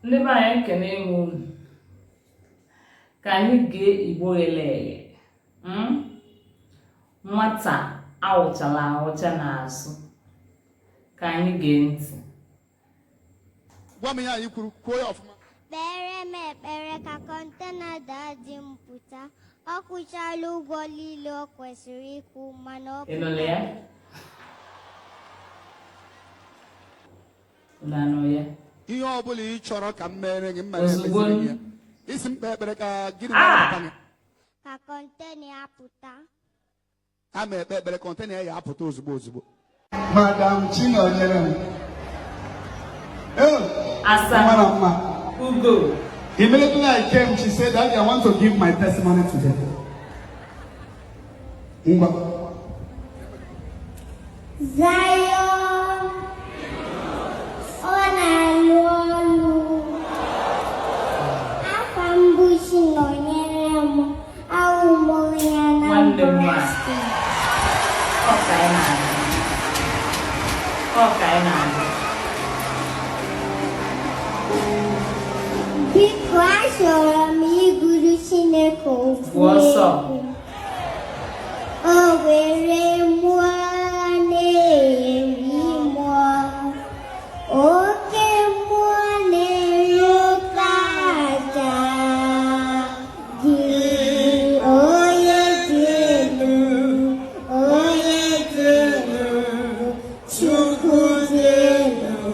Ndị be anyị ekene unu ka anyị gee Igbo elele nwata awụchala awụcha n'azụ ka anyị gee ntị. Gwa m ihe anyị kwuru kwuo ya ọfụma. Kpere m ekpere ka kọntena dị m pụta. Ọ kwụchala ụgwọ niile o kwesịrị ịkwụ mana ọ Ịnụla ya? Ụnanụ ya? Ihe ọ bụla ị chọrọ ka m mere gị mma Ozugbo. ya. Isi mkpe ekpere ka gịnị na-apụta gị? ka kọntena ya pụta. A ma ekpe ekpere kọntena ya apụta ozugbo ozugbo. Madam Chinonyere. Asa. Ugo. Immediately I came, she said, Daddy, I want to give my testimony today. Zion, Onalolu, Afambu Chinonyere m, Awumoyana University. Biko achọrọ m iguru Chineke okwu egwu. O were mmụọ na-eri mmụọ, oke mmụọ na-eri oke aja. Gị onye dị elu, onye dị elu, Chukwu dị elu.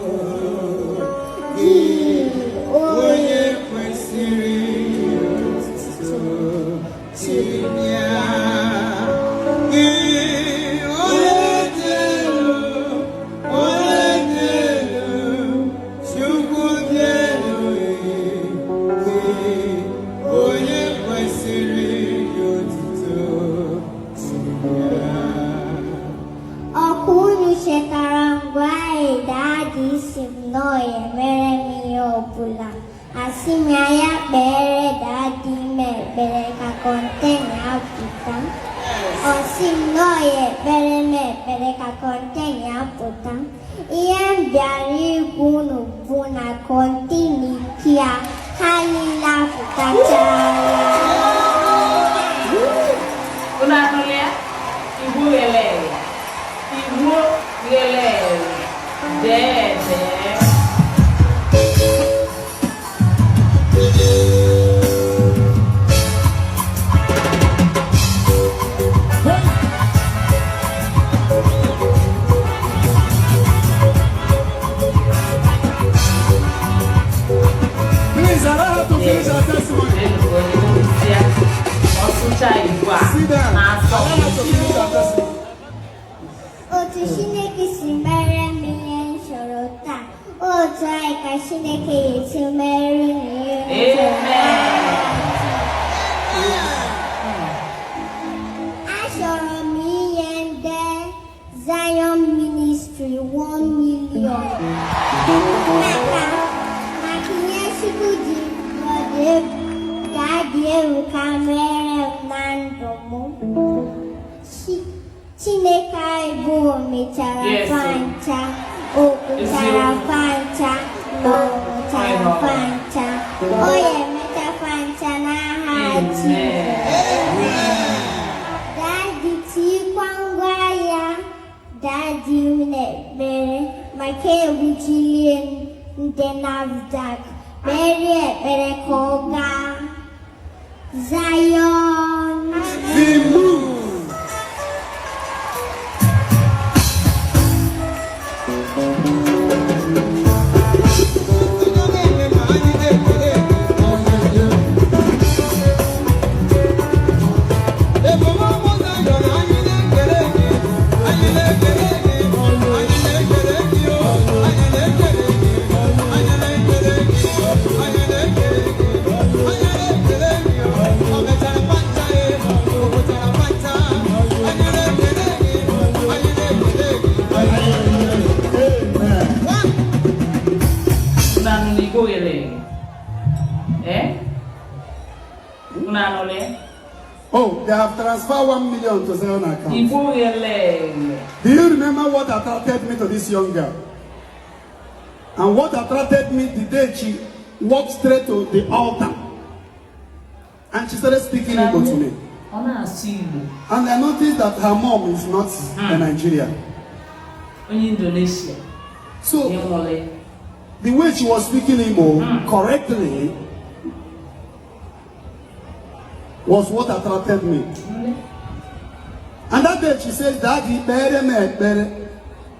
Gị onye kwesịrị otuto Chineke. Chetara ngwa Daddy si m nọ ya mere m ihe ọbụla. Asị m ya kpere Daddy m ekpere ka kọntena ya pụta. Ọ sị m nọ ya ekpere m ekpere ka kọntena ya pụta. Ihe m bịara igwu unu bụ na kọntena Ikea ha niile apụtachara. Unu anụla ya? Igbo elele. Igbo elele. Dede. Please, I don't have to finish our testimony. Sit down. I don't have to finish our testimony. Otu Chineke si mere m ihe m chọrọ taa, otu anyị ka Chineke ga-esi mere m ihe m chọrọ. Achọrọ m inye ndị Zion Ministry 1 million. Maka ihe Chukwu ji ga-adị egwu ka mere m na ndụ m. Chineke anyị bụ o mechara fancha, o kwuchara fancha, na o kwuchara fancha, o ya emecha fancha n'aha Jizọs. Daddy tikwa ngwa ya, Daddy m na-ekpere maka egwuchilie ndị NAFDAC, kpere ekpere ka ọ gaa Zion. Oh, they have transferred 1 million to Zion account. Do you remember what attracted me to this young girl? And what attracted me the day walked straight to the altar. And she started speaking Igbo to me. And I noticed that her mom is not a Nigerian. Indonesia. So, the way she was speaking Igbo correctly was what attracted me. And that day she says, Daddy, better,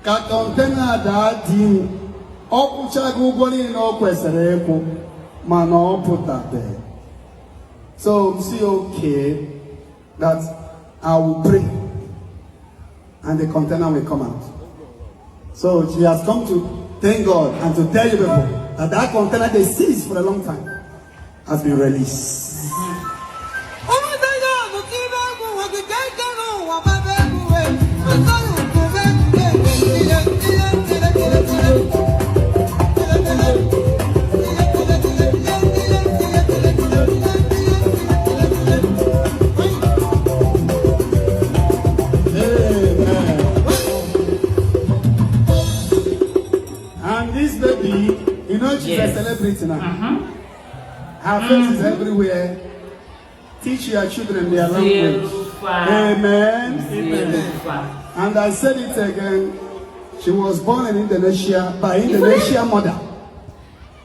container daddy, put that there. So, see, okay, that I will pray and the container will come out. So, she has come to thank God and to tell you people that that container they seized for a long time has been released. You know she's a celebrity now. Her face is everywhere. Teach your children their language. Amen. And I said it again. She was born in Indonesia by Indonesian mother.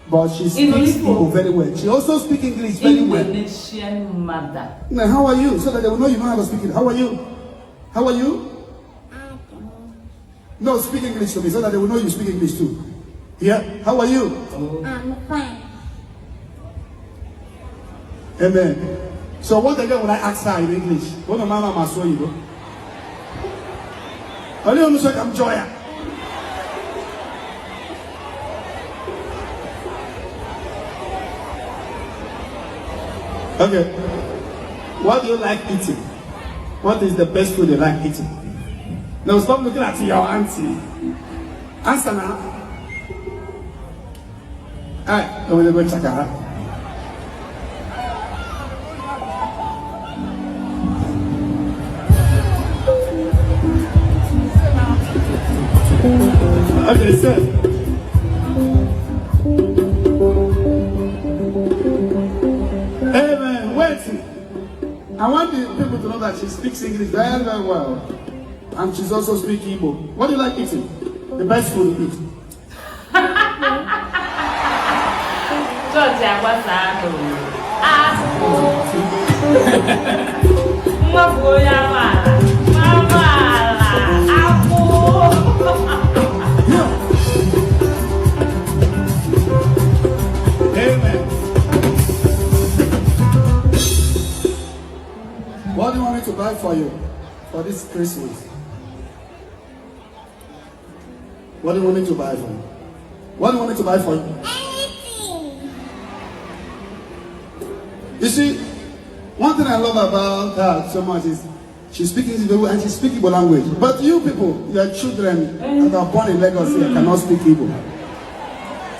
But she speaks Igbo very well. She also speaks English very well. Indonesian mother. Now, how are you? So that they will know you know how to speak it. How are you? How are you? No, speak English to me so that they will know you speak English too. Yeah, how are you? I'm fine. Amen. So what again will I ask her in English? What the mama must show you? Are you almost like I'm joya? Okay. What do you like eating? What is the best food you like eating? Now stop looking at your auntie. Answer now. Alright, I'm gonna go check her out. Okay, sir. Amen. Wait. I want the people to know that she speaks English very, very well. And she's also speaking Igbo. What do you like eating? The best food to eat? Amen. What do you want me to buy for you for this Christmas? What do you want me to buy for you? What do you want me to buy for you? You see, one thing I love about her so much is she speaks Igbo and she speaks Igbo language. But you people, your children that are born in Lagos here cannot speak Igbo.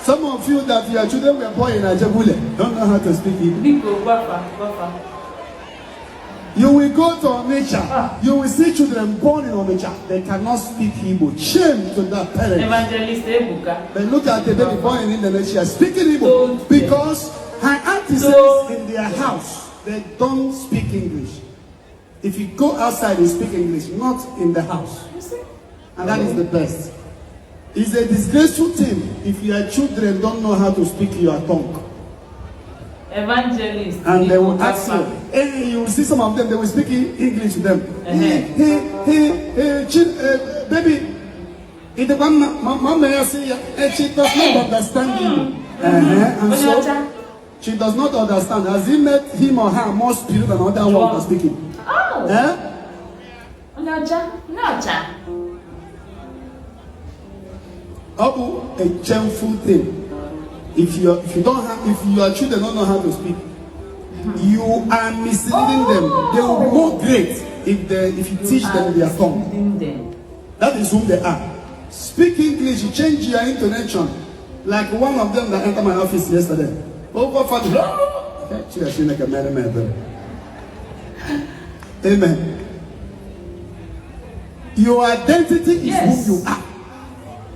Some of you that your children were born in Ajabule don't know how to speak Igbo. You will go to Onitsha, you will see children born in Onitsha. They cannot speak Igbo. Shame to that parent. Evangelist Ebuka. But look at the baby born in Indonesia speaking Igbo because her auntie says in their house they don't speak English. If you go outside, you speak English, not in the house. And that is the best. It's a disgraceful thing if your children don't know how to speak your tongue. Evangelist. And they will ask you, hey, you will see some of them, they will speak English to them. Hey, baby, she does not understand you. And so, she does not understand. Has he made him or her more spirit than other ones are speaking? Oh. A shameful thing. If your children don't know how to speak, you are misleading them. They will be more great if you teach them their tongue. That is who they are. Speak English, you change your intonation. Like one of them that entered my office yesterday. Over for she like a man. Amen. Your identity is who you are.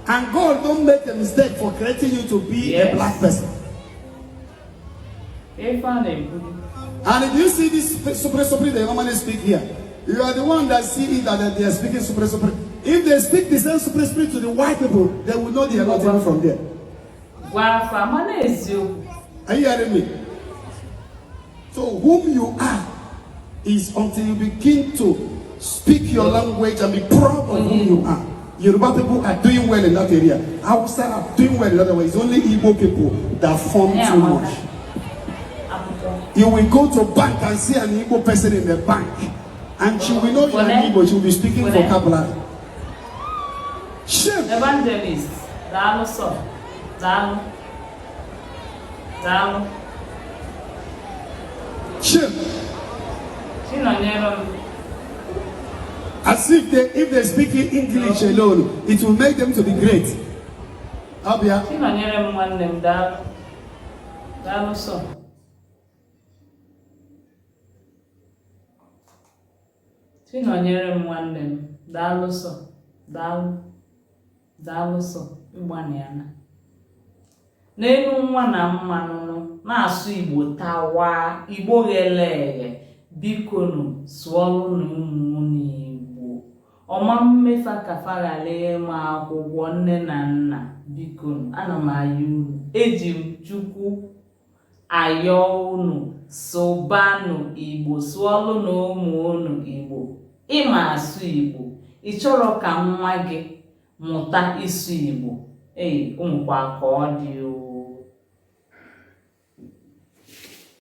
And God don't make a mistake for creating you to be a black person. And if you see this super they normally speak here, you are the one that see it that they are speaking super. If they speak the same super to the white people, they will know they are not even from there. Are you hearing me? So whom you are is until you begin to speak your language and be proud of who you are. Yoruba people are doing well in that area. Hausa are doing well in that area. It's only Igbo people that form too much. You will go to bank and see an Igbo person in the bank, and she will know you are Igbo. She will be speaking vocabulary. Shame. Evangelist, Shame. As if they speak in English alone, it will make them to be great. Abia. Chinonyere m nwanne m daalụ sọ daalụ sọ ịgbani ya na n'elu nwa na mmanụ na-asụ Igbo tawa Igbo ghele eghe bikonu sụọlụ na ụmụ Igbo ọma mmefa kafaghale ma akwụkwọ nne na nna bikonu ana m ayọ unu eji m Chukwu ayọ unu sobanụ Igbo sụọlụ na ụmụ unu Igbo ịma asụ Igbo ị chọrọ ka nwa gị mụta ịsụ Igbo ụmụkwa ka ọ dị